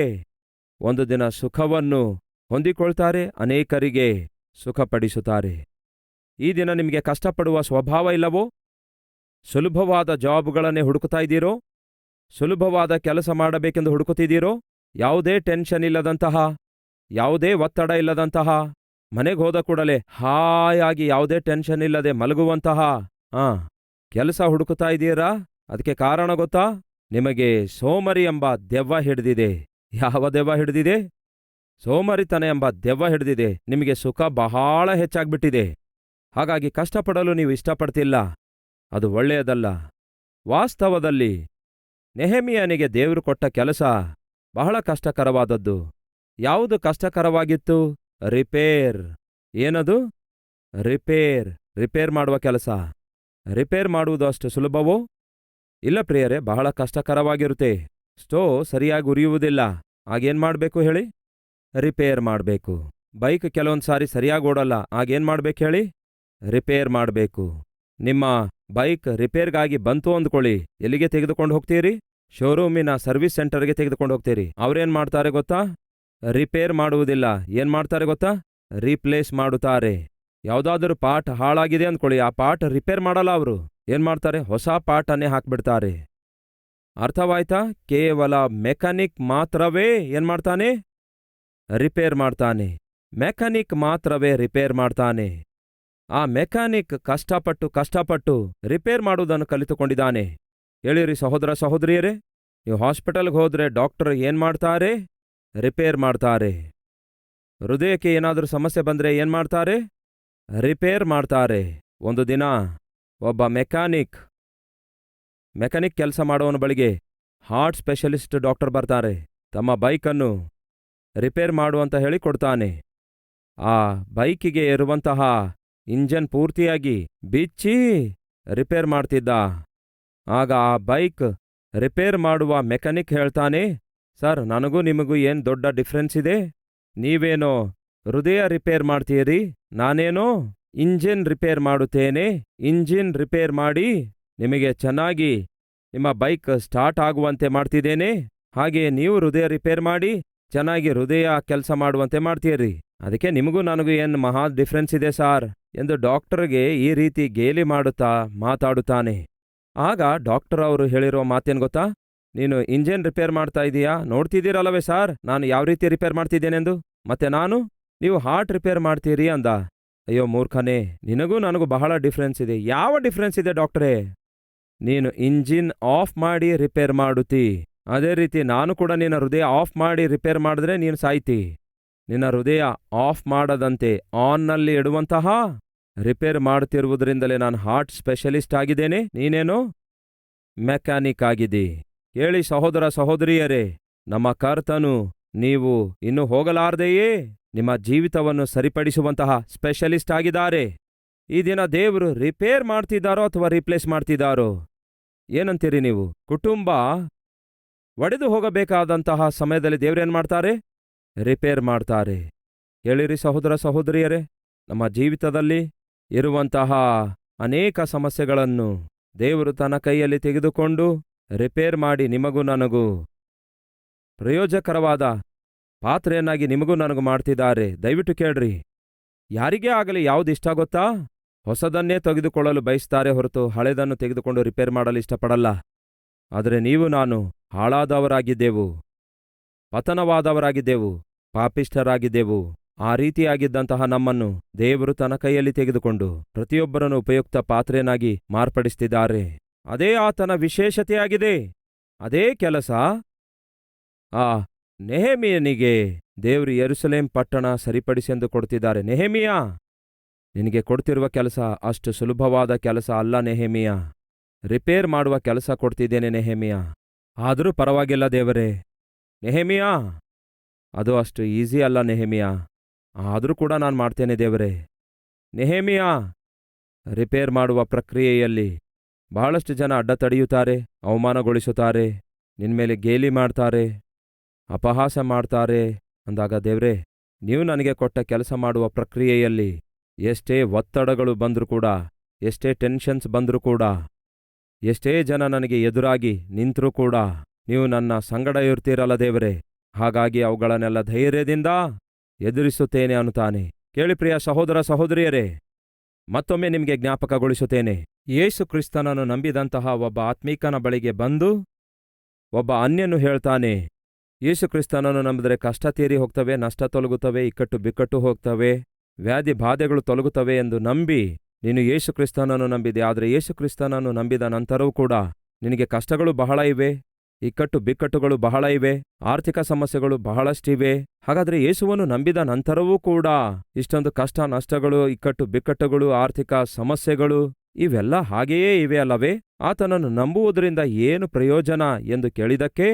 ಒಂದು ದಿನ ಸುಖವನ್ನು ಹೊಂದಿಕೊಳ್ತಾರೆ, ಅನೇಕರಿಗೆ ಸುಖಪಡಿಸುತ್ತಾರೆ. ಈ ದಿನ ನಿಮಗೆ ಕಷ್ಟಪಡುವ ಸ್ವಭಾವ ಇಲ್ಲವೋ? ಸುಲಭವಾದ ಜಾಬ್ಗಳನ್ನೇ ಹುಡುಕುತ್ತಾ ಇದ್ದೀರೋ? ಸುಲಭವಾದ ಕೆಲಸ ಮಾಡಬೇಕೆಂದು ಹುಡುಕುತ್ತಿದ್ದೀರೋ? ಯಾವುದೇ ಟೆನ್ಷನ್ ಇಲ್ಲದಂತಹ, ಯಾವುದೇ ಒತ್ತಡ ಇಲ್ಲದಂತಹ, ಮನೆಗೆ ಹೋದ ಕೂಡಲೇ ಹಾಯಾಗಿ ಯಾವುದೇ ಟೆನ್ಷನ್ ಇಲ್ಲದೆ ಮಲಗುವಂತಹ ಕೆಲಸ ಹುಡುಕುತ್ತಾ ಇದ್ದೀರಾ? ಅದಕ್ಕೆ ಕಾರಣ ಗೊತ್ತಾ? ನಿಮಗೆ ಸೋಮರಿ ಎಂಬ ದೆವ್ವ ಹಿಡಿದಿದೆ. ಯಾವ ದೆವ್ವ ಹಿಡಿದಿದೆ? ಸೋಮರಿತನ ಎಂಬ ದೆವ್ವ ಹಿಡಿದಿದೆ. ನಿಮಗೆ ಸುಖ ಬಹಳ ಹೆಚ್ಚಾಗ್ಬಿಟ್ಟಿದೆ. ಹಾಗಾಗಿ ಕಷ್ಟಪಡಲು ನೀವು ಇಷ್ಟಪಡ್ತಿಲ್ಲ. ಅದು ಒಳ್ಳೆಯದಲ್ಲ. ವಾಸ್ತವದಲ್ಲಿ ನೆಹೆಮೀಯನಿಗೆ ದೇವರು ಕೊಟ್ಟ ಕೆಲಸ ಬಹಳ ಕಷ್ಟಕರವಾದದ್ದು. ಯಾವುದು ಕಷ್ಟಕರವಾಗಿತ್ತು? ರಿಪೇರ್. ಏನದು? ರಿಪೇರ್ ಮಾಡುವ ಕೆಲಸ. ರಿಪೇರ್ ಮಾಡುವುದು ಅಷ್ಟು ಸುಲಭವೋ? ಇಲ್ಲ ಪ್ರಿಯರೇ, ಬಹಳ ಕಷ್ಟಕರವಾಗಿರುತ್ತೆ. ಸ್ಟೋವ್ ಸರಿಯಾಗಿ ಉರಿಯುವುದಿಲ್ಲ. ಆಗೇನ್ ಮಾಡ್ಬೇಕು ಹೇಳಿ? ರಿಪೇರ್ ಮಾಡಬೇಕು. ಬೈಕ್ ಕೆಲವೊಂದು ಸಾರಿ ಸರಿಯಾಗಿ ಓಡಲ್ಲ. ಆಗೇನ್ ಮಾಡ್ಬೇಕು ಹೇಳಿ? ರಿಪೇರ್ ಮಾಡಬೇಕು. ನಿಮ್ಮ ಬೈಕ್ ರಿಪೇರ್ಗಾಗಿ ಬಂತು ಅಂದ್ಕೊಳ್ಳಿ, ಎಲ್ಲಿಗೆ ತೆಗೆದುಕೊಂಡು ಹೋಗ್ತೀರಿ? ಶೋರೂಮಿನ ಸರ್ವಿಸ್ ಸೆಂಟರ್ಗೆ ತೆಗೆದುಕೊಂಡು ಹೋಗ್ತೀರಿ. ಅವ್ರೇನ್ ಮಾಡ್ತಾರೆ ಗೊತ್ತಾ? ರಿಪೇರ್ ಮಾಡುವುದಿಲ್ಲ. ಏನ್ ಮಾಡ್ತಾರೆ ಗೊತ್ತಾ? ರೀಪ್ಲೇಸ್ ಮಾಡುತ್ತಾರೆ. ಯಾವುದಾದ್ರೂ ಪಾರ್ಟ್ ಹಾಳಾಗಿದೆ ಅಂದ್ಕೊಳ್ಳಿ, ಆ ಪಾರ್ಟ್ ರಿಪೇರ್ ಮಾಡಲ್ಲ ಅವರು. ಏನ್ ಮಾಡ್ತಾರೆ? ಹೊಸ ಪಾರ್ಟನ್ನೇ ಹಾಕ್ಬಿಡ್ತಾರೆ. ಅರ್ಥವಾಯ್ತಾ? ಕೇವಲ ಮೆಕ್ಯಾನಿಕ್ ಮಾತ್ರವೇ ಏನ್ ಮಾಡ್ತಾನೆ? ರಿಪೇರ್ ಮಾಡ್ತಾನೆ. ಮೆಕ್ಯಾನಿಕ್ ಮಾತ್ರವೇ ರಿಪೇರ್ ಮಾಡ್ತಾನೆ. ಆ ಮೆಕ್ಯಾನಿಕ್ ಕಷ್ಟಪಟ್ಟು ರಿಪೇರ್ ಮಾಡುವುದನ್ನು ಕಲಿತುಕೊಂಡಿದ್ದಾನೆ. ಹೇಳಿರಿ ಸಹೋದರ ಸಹೋದರಿಯರೇ, ನೀವು ಹಾಸ್ಪಿಟಲ್ಗೆ ಹೋದ್ರೆ ಡಾಕ್ಟರ್ ಏನ್ ಮಾಡ್ತಾರೆ? ರಿಪೇರ್ ಮಾಡ್ತಾರೆ. ಹೃದಯಕ್ಕೆ ಏನಾದರೂ ಸಮಸ್ಯೆ ಬಂದ್ರೆ ಏನ್ ಮಾಡ್ತಾರೆ? ರಿಪೇರ್ ಮಾಡ್ತಾರೆ. ಒಂದು ದಿನ ಒಬ್ಬ ಮೆಕ್ಯಾನಿಕ್ ಕೆಲಸ ಮಾಡೋವನ ಬಳಿಗೆ ಹಾರ್ಟ್ ಸ್ಪೆಷಲಿಸ್ಟ್ ಡಾಕ್ಟರ್ ಬರ್ತಾರೆ. ತಮ್ಮ ಬೈಕನ್ನು ರಿಪೇರ್ ಮಾಡುವಂತ ಹೇಳಿ ಕೊಡ್ತಾನೆ. ಆ ಬೈಕಿಗೆ ಇರುವಂತಹ ಇಂಜನ್ ಪೂರ್ತಿಯಾಗಿ ಬಿಚ್ಚಿ ರಿಪೇರ್ ಮಾಡ್ತಿದ್ದ. ಆಗ ಆ ಬೈಕ್ ರಿಪೇರ್ ಮಾಡುವ ಮೆಕ್ಯಾನಿಕ್ ಹೇಳ್ತಾನೆ, ಸರ್, ನನಗೂ ನಿಮಗೂ ಏನ್ ದೊಡ್ಡ ಡಿಫ್ರೆನ್ಸ್ ಇದೆ? ನೀವೇನೋ ಹೃದಯ ರಿಪೇರ್ ಮಾಡ್ತೀರಿ, ನಾನೇನೋ ಇಂಜಿನ್ ರಿಪೇರ್ ಮಾಡುತ್ತೇನೆ. ಇಂಜಿನ್ ರಿಪೇರ್ ಮಾಡಿ ನಿಮಗೆ ಚೆನ್ನಾಗಿ ನಿಮ್ಮ ಬೈಕ್ ಸ್ಟಾರ್ಟ್ ಆಗುವಂತೆ ಮಾಡ್ತಿದ್ದೇನೆ. ಹಾಗೆ ನೀವು ಹೃದಯ ರಿಪೇರ್ ಮಾಡಿ ಚೆನ್ನಾಗಿ ಹೃದಯ ಕೆಲಸ ಮಾಡುವಂತೆ ಮಾಡ್ತೀರಿ. ಅದಕ್ಕೆ ನಿಮಗೂ ನನಗೂ ಏನು ಮಹಾ ಡಿಫ್ರೆನ್ಸ್ ಇದೆ ಸಾರ್ ಎಂದು ಡಾಕ್ಟರ್ಗೆ ಈ ರೀತಿ ಗೇಲಿ ಮಾಡುತ್ತಾ ಮಾತಾಡುತ್ತಾನೆ. ಆಗ ಡಾಕ್ಟರ್ ಅವರು ಹೇಳಿರುವ ಮಾತೇನು ಗೊತ್ತಾ? ನೀನು ಇಂಜಿನ್ ರಿಪೇರ್ ಮಾಡ್ತಾ ಇದೀಯಾ, ನೋಡ್ತಿದ್ದೀರಲ್ಲವೇ ಸಾರ್ ನಾನು ಯಾವ ರೀತಿ ರಿಪೇರ್ ಮಾಡ್ತಿದ್ದೇನೆಂದು. ಮತ್ತೆ ನೀವು ಹಾರ್ಟ್ ರಿಪೇರ್ ಮಾಡ್ತೀರಿ ಅಂದ. ಅಯ್ಯೋ ಮೂರ್ಖನೇ, ನಿನಗೂ ನನಗೂ ಬಹಳ ಡಿಫ್ರೆನ್ಸ್ ಇದೆ. ಯಾವ ಡಿಫ್ರೆನ್ಸ್ ಇದೆ ಡಾಕ್ಟರೇ? ನೀನು ಇಂಜಿನ್ ಆಫ್ ಮಾಡಿ ರಿಪೇರ್ ಮಾಡುತ್ತಿ, ಅದೇ ರೀತಿ ನಾನು ಕೂಡ ನಿನ್ನ ಹೃದಯ ಆಫ್ ಮಾಡಿ ರಿಪೇರ್ ಮಾಡಿದ್ರೆ ನೀನು ಸಾಯ್ತಿ. ನಿನ್ನ ಹೃದಯ ಆಫ್ ಮಾಡದಂತೆ ಆನ್ನಲ್ಲಿ ಇಡುವಂತಹ ರಿಪೇರ್ ಮಾಡುತ್ತಿರುವುದರಿಂದಲೇ ನಾನು ಹಾರ್ಟ್ ಸ್ಪೆಷಲಿಸ್ಟ್ ಆಗಿದ್ದೇನೆ. ನೀನೇನೋ ಮೆಕ್ಯಾನಿಕ್ ಆಗಿದ್ದಿ. ಹೇಳಿ ಸಹೋದರ ಸಹೋದರಿಯರೇ, ನಮ್ಮ ಕರ್ತನು ನೀವು ಇನ್ನು ಹೋಗಲಾರದೆಯೇ ನಿಮ್ಮ ಜೀವಿತವನ್ನು ಸರಿಪಡಿಸುವಂತಹ ಸ್ಪೆಷಲಿಸ್ಟ್ ಆಗಿದ್ದಾರೆ. ಈ ದಿನ ದೇವರು ರಿಪೇರ್ ಮಾಡ್ತಿದ್ದಾರೋ ಅಥವಾ ರೀಪ್ಲೇಸ್ ಮಾಡ್ತಿದ್ದಾರೋ ಏನಂತೀರಿ ನೀವು? ಕುಟುಂಬ ಒಡೆದು ಹೋಗಬೇಕಾದಂತಹ ಸಮಯದಲ್ಲಿ ದೇವರೇನ್ ಮಾಡ್ತಾರೆ? ರಿಪೇರ್ ಮಾಡ್ತಾರೆ. ಹೇಳಿರಿ ಸಹೋದರ ಸಹೋದರಿಯರೇ, ನಮ್ಮ ಜೀವಿತದಲ್ಲಿ ಇರುವಂತಹ ಅನೇಕ ಸಮಸ್ಯೆಗಳನ್ನು ದೇವರು ತನ್ನ ಕೈಯಲ್ಲಿ ತೆಗೆದುಕೊಂಡು ರಿಪೇರ್ ಮಾಡಿ ನಿಮಗೂ ನನಗೂ ಪ್ರಯೋಜಕರವಾದ ಪಾತ್ರೆಯನ್ನಾಗಿ ನಿಮಗೂ ನನಗೂ ಮಾಡ್ತಿದ್ದಾರೆ. ದಯವಿಟ್ಟು ಕೇಳ್ರಿ. ಯಾರಿಗೇ ಆಗಲಿ ಯಾವುದಿಷ್ಟ ಗೊತ್ತಾ? ಹೊಸದನ್ನೇ ತೆಗೆದುಕೊಳ್ಳಲು ಬಯಸ್ತಾರೆ ಹೊರತು ಹಳೆದನ್ನು ತೆಗೆದುಕೊಂಡು ರಿಪೇರ್ ಮಾಡಲು ಇಷ್ಟಪಡಲ್ಲ. ಆದರೆ ನೀವು ನಾನು ಹಾಳಾದವರಾಗಿದ್ದೆವು, ಪತನವಾದವರಾಗಿದ್ದೆವು, ಪಾಪಿಷ್ಠರಾಗಿದ್ದೆವು. ಆ ರೀತಿಯಾಗಿದ್ದಂತಹ ನಮ್ಮನ್ನು ದೇವರು ತನ್ನ ಕೈಯಲ್ಲಿ ತೆಗೆದುಕೊಂಡು ಪ್ರತಿಯೊಬ್ಬರನ್ನು ಉಪಯುಕ್ತ ಪಾತ್ರೆಯನ್ನಾಗಿ ಮಾರ್ಪಡಿಸ್ತಿದ್ದಾರೆ. ಅದೇ ಆತನ ವಿಶೇಷತೆಯಾಗಿದೆ. ಅದೇ ಕೆಲಸ ಆ ನೆಹೆಮೀಯನಿಗೆ ದೇವರು ಯೆರೂಸಲೇಮ್ ಪಟ್ಟಣ ಸರಿಪಡಿಸೆಂದು ಕೊಡ್ತಿದ್ದಾರೆ. ನೆಹೆಮೀಯ, ನಿನಗೆ ಕೊಡ್ತಿರುವ ಕೆಲಸ ಅಷ್ಟು ಸುಲಭವಾದ ಕೆಲಸ ಅಲ್ಲ ನೆಹೆಮೀಯ. ರಿಪೇರ್ ಮಾಡುವ ಕೆಲಸ ಕೊಡ್ತಿದ್ದೇನೆ ನೆಹೆಮೀಯ. ಆದರೂ ಪರವಾಗಿಲ್ಲ ದೇವರೇ. ನೆಹೆಮೀಯ, ಅದು ಅಷ್ಟು ಈಸಿ ಅಲ್ಲ ನೆಹೆಮೀಯ. ಆದರೂ ಕೂಡ ನಾನು ಮಾಡ್ತೇನೆ ದೇವರೇ. ನೆಹೆಮೀಯ, ರಿಪೇರ್ ಮಾಡುವ ಪ್ರಕ್ರಿಯೆಯಲ್ಲಿ ಬಹಳಷ್ಟು ಜನ ಅಡ್ಡ ತಡೆಯುತ್ತಾರೆ, ಅವಮಾನಗೊಳಿಸುತ್ತಾರೆ, ನಿನ್ಮೇಲೆ ಗೇಲಿ ಮಾಡ್ತಾರೆ, ಅಪಹಾಸ ಮಾಡ್ತಾರೆ ಅಂದಾಗ ದೇವ್ರೇ, ನೀವು ನನಗೆ ಕೊಟ್ಟ ಕೆಲಸ ಮಾಡುವ ಪ್ರಕ್ರಿಯೆಯಲ್ಲಿ ಎಷ್ಟೇ ಒತ್ತಡಗಳು ಬಂದರೂ ಕೂಡ, ಎಷ್ಟೇ ಟೆನ್ಷನ್ಸ್ ಬಂದರೂ ಕೂಡ, ಎಷ್ಟೇ ಜನ ನನಗೆ ಎದುರಾಗಿ ನಿಂತರೂ ಕೂಡ ನೀವು ನನ್ನ ಸಂಗಡ ಇರ್ತೀರಲ್ಲ ದೇವರೇ. ಹಾಗಾಗಿ ಅವುಗಳನ್ನೆಲ್ಲ ಧೈರ್ಯದಿಂದ ಎದುರಿಸುತ್ತೇನೆ ಅನ್ನುತ್ತಾನೆ. ಕೇಳಿ ಪ್ರಿಯ ಸಹೋದರ ಸಹೋದರಿಯರೇ, ಮತ್ತೊಮ್ಮೆ ನಿಮಗೆ ಜ್ಞಾಪಕಗೊಳಿಸುತ್ತೇನೆ. ಯೇಸು ಕ್ರಿಸ್ತನನ್ನು ನಂಬಿದಂತಹ ಒಬ್ಬ ಆತ್ಮೀಕನ ಬಳಿಗೆ ಬಂದು ಒಬ್ಬ ಅನ್ಯನು ಹೇಳ್ತಾನೆ, ಯೇಸು ಕ್ರಿಸ್ತನನ್ನು ನಂಬಿದರೆ ಕಷ್ಟ ತೀರಿ ಹೋಗ್ತವೆ, ನಷ್ಟ ತೊಲಗುತ್ತವೆ, ಇಕ್ಕಟ್ಟು ಬಿಕ್ಕಟ್ಟು ಹೋಗ್ತವೆ, ವ್ಯಾಧಿ ಬಾಧೆಗಳು ತೊಲಗುತ್ತವೆ ಎಂದು ನಂಬಿ ನೀನು ಯೇಸು ಕ್ರಿಸ್ತನನ್ನು ನಂಬಿದೆ. ಆದರೆ ಯೇಸು ಕ್ರಿಸ್ತನನ್ನು ನಂಬಿದ ನಂತರವೂ ಕೂಡ ನಿನಗೆ ಕಷ್ಟಗಳು ಬಹಳ ಇವೆ, ಇಕ್ಕಟ್ಟು ಬಿಕ್ಕಟ್ಟುಗಳು ಬಹಳ ಇವೆ, ಆರ್ಥಿಕ ಸಮಸ್ಯೆಗಳು ಬಹಳಷ್ಟಿವೆ. ಹಾಗಾದರೆ ಯೇಸುವನ್ನು ನಂಬಿದ ನಂತರವೂ ಕೂಡ ಇಷ್ಟೊಂದು ಕಷ್ಟ ನಷ್ಟಗಳು, ಇಕ್ಕಟ್ಟು ಬಿಕ್ಕಟ್ಟುಗಳು, ಆರ್ಥಿಕ ಸಮಸ್ಯೆಗಳು ಇವೆಲ್ಲ ಹಾಗೆಯೇ ಇವೆ ಅಲ್ಲವೇ? ಆತನನ್ನು ನಂಬುವುದರಿಂದ ಏನು ಪ್ರಯೋಜನ ಎಂದು ಕೇಳಿದಕ್ಕೆ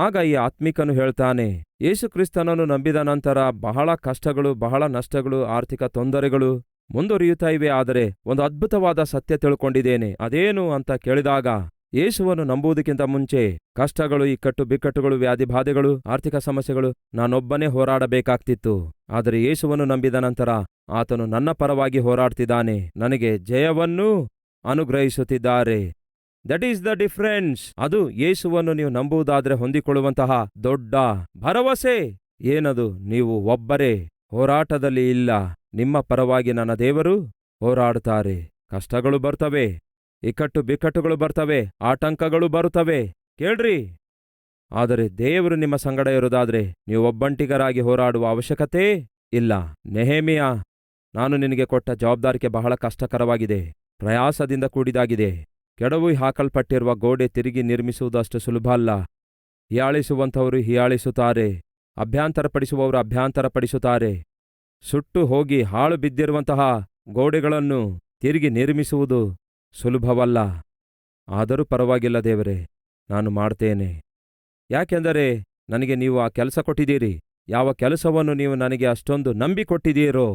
ಆಗ ಈ ಆತ್ಮಿಕನು ಹೇಳ್ತಾನೆ, ಯೇಸು ಕ್ರಿಸ್ತನನ್ನು ನಂಬಿದ ನಂತರ ಬಹಳ ಕಷ್ಟಗಳು, ಬಹಳ ನಷ್ಟಗಳು, ಆರ್ಥಿಕ ತೊಂದರೆಗಳು ಮುಂದುವರಿಯುತ್ತಾ ಇವೆ. ಆದರೆ ಒಂದು ಅದ್ಭುತವಾದ ಸತ್ಯ ತಿಳ್ಕೊಂಡಿದ್ದೇನೆ. ಅದೇನು ಅಂತ ಕೇಳಿದಾಗ, ಯೇಸುವನ್ನು ನಂಬುವುದಕ್ಕಿಂತ ಮುಂಚೆ ಕಷ್ಟಗಳು, ಇಕ್ಕಟ್ಟು ಬಿಕ್ಕಟ್ಟುಗಳು, ವ್ಯಾಧಿ ಬಾಧೆಗಳು, ಆರ್ಥಿಕ ಸಮಸ್ಯೆಗಳು ನಾನೊಬ್ಬನೇ ಹೋರಾಡಬೇಕಾಗ್ತಿತ್ತು. ಆದರೆ ಯೇಸುವನ್ನು ನಂಬಿದ ನಂತರ ಆತನು ನನ್ನ ಪರವಾಗಿ ಹೋರಾಡ್ತಿದ್ದಾನೆ, ನನಗೆ ಜಯವನ್ನೂ ಅನುಗ್ರಹಿಸುತ್ತಿದ್ದಾರೆ. That is the difference. ಅದು ಯೇಸುವನ್ನು ನೀವು ನಂಬುವುದಾದ್ರೆ ಹೊಂದಿಕೊಳ್ಳುವಂತಹ ದೊಡ್ಡ ಭರವಸೆ. ಏನದು? ನೀವು ಒಬ್ಬರೇ ಹೋರಾಟದಲ್ಲಿ ಇಲ್ಲ. ನಿಮ್ಮ ಪರವಾಗಿ ನನ್ನ ದೇವರು ಹೋರಾಡುತ್ತಾರೆ. ಕಷ್ಟಗಳು ಬರ್ತವೆ, ಇಕ್ಕಟ್ಟು ಬಿಕ್ಕಟ್ಟುಗಳು ಬರ್ತವೆ, ಆಟಂಕಗಳು ಬರುತ್ತವೆ, ಕೇಳ್ರಿ. ಆದರೆ ದೇವರು ನಿಮ್ಮ ಸಂಗಡ ಇರುವುದಾದ್ರೆ ನೀವು ಒಬ್ಬಂಟಿಗರಾಗಿ ಹೋರಾಡುವ ಅವಶ್ಯಕತೆ ಇಲ್ಲ. ನೆಹೆಮೀಯ, ನಾನು ನಿನಗೆ ಕೊಟ್ಟ ಜವಾಬ್ದಾರಿಕೆ ಬಹಳ ಕಷ್ಟಕರವಾಗಿದೆ, ಪ್ರಯಾಸದಿಂದ ಕೂಡಿದಾಗಿದೆ. ಕೆಡವು ಹಾಕಲ್ಪಟ್ಟಿರುವ ಗೋಡೆ ತಿರುಗಿ ನಿರ್ಮಿಸುವುದಷ್ಟು ಸುಲಭ ಅಲ್ಲ. ಹೀಯಾಳಿಸುವಂಥವರು ಹೀಯಾಳಿಸುತ್ತಾರೆ, ಅಭ್ಯಂತರಪಡಿಸುವವರು ಅಭ್ಯಂತರಪಡಿಸುತ್ತಾರೆ. ಸುಟ್ಟು ಹೋಗಿ ಹಾಳು ಬಿದ್ದಿರುವಂತಹ ಗೋಡೆಗಳನ್ನು ತಿರುಗಿ ನಿರ್ಮಿಸುವುದು ಸುಲಭವಲ್ಲ. ಆದರೂ ಪರವಾಗಿಲ್ಲ ದೇವರೇ, ನಾನು ಮಾಡ್ತೇನೆ. ಯಾಕೆಂದರೆ ನನಗೆ ನೀವು ಆ ಕೆಲಸ ಕೊಟ್ಟಿದ್ದೀರಿ. ಯಾವ ಕೆಲಸವನ್ನು ನೀವು ನನಗೆ ಅಷ್ಟೊಂದು ನಂಬಿಕೊಟ್ಟಿದ್ದೀರೋ